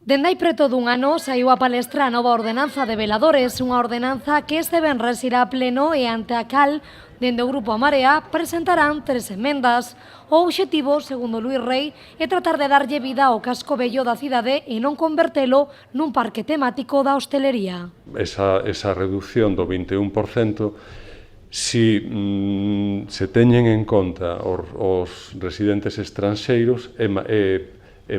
Dende hai preto dun ano saiu a palestra a nova ordenanza de veladores, unha ordenanza que este venres irá a pleno e ante a cal, dende o Grupo A Marea, presentarán 3 emendas. O obxectivo, segundo Luís Rei, é tratar de darlle vida ao casco vello da cidade e non convertelo nun parque temático da hostelería. Esa reducción do 21%, si se teñen en conta os residentes estranxeiros, é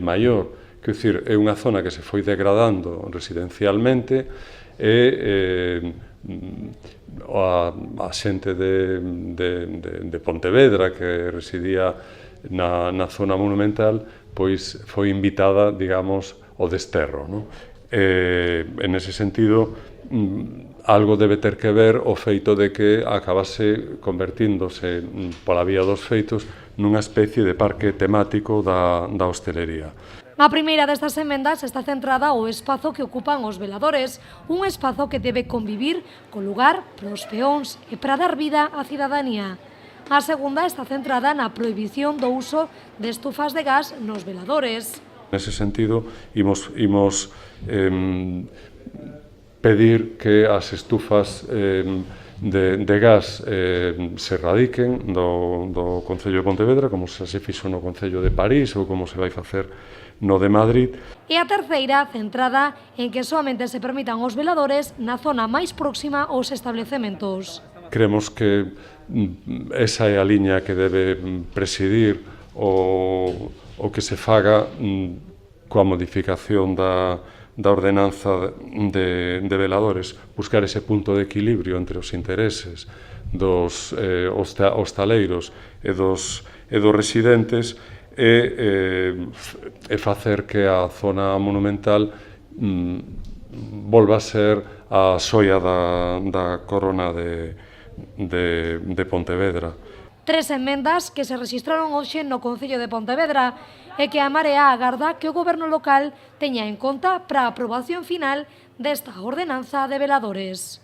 maior. Quer dizer, é unha zona que se foi degradando residencialmente e a xente de Pontevedra que residía na zona monumental pois foi invitada, digamos, ao desterro, non? En ese sentido, algo debe ter que ver o feito de que acabase convertíndose pola vía dos feitos nunha especie de parque temático da hostelería. A primeira destas emendas está centrada ao espazo que ocupan os veladores, un espazo que debe convivir co lugar para os peóns e para dar vida á cidadanía. A segunda está centrada na prohibición do uso de estufas de gas nos veladores. Nese sentido, imos pedir que as estufas de gas se erradiquen do Concello de Pontevedra, como se fixo no Concello de París ou como se vai facer no de Madrid. E a terceira, centrada en que soamente se permitan os veladores na zona máis próxima aos establecementos. Creemos que esa é a liña que debe presidir o que se faga coa modificación da ordenanza de veladores, buscar ese punto de equilibrio entre os intereses dos hostaleiros e dos residentes e facer que a zona monumental volva a ser a xoia da corona de Pontevedra. 3 emendas que se rexistraron hoxe no Concello de Pontevedra e que a Marea agarda que o Goberno local teña en conta para a aprobación final desta ordenanza de veladores.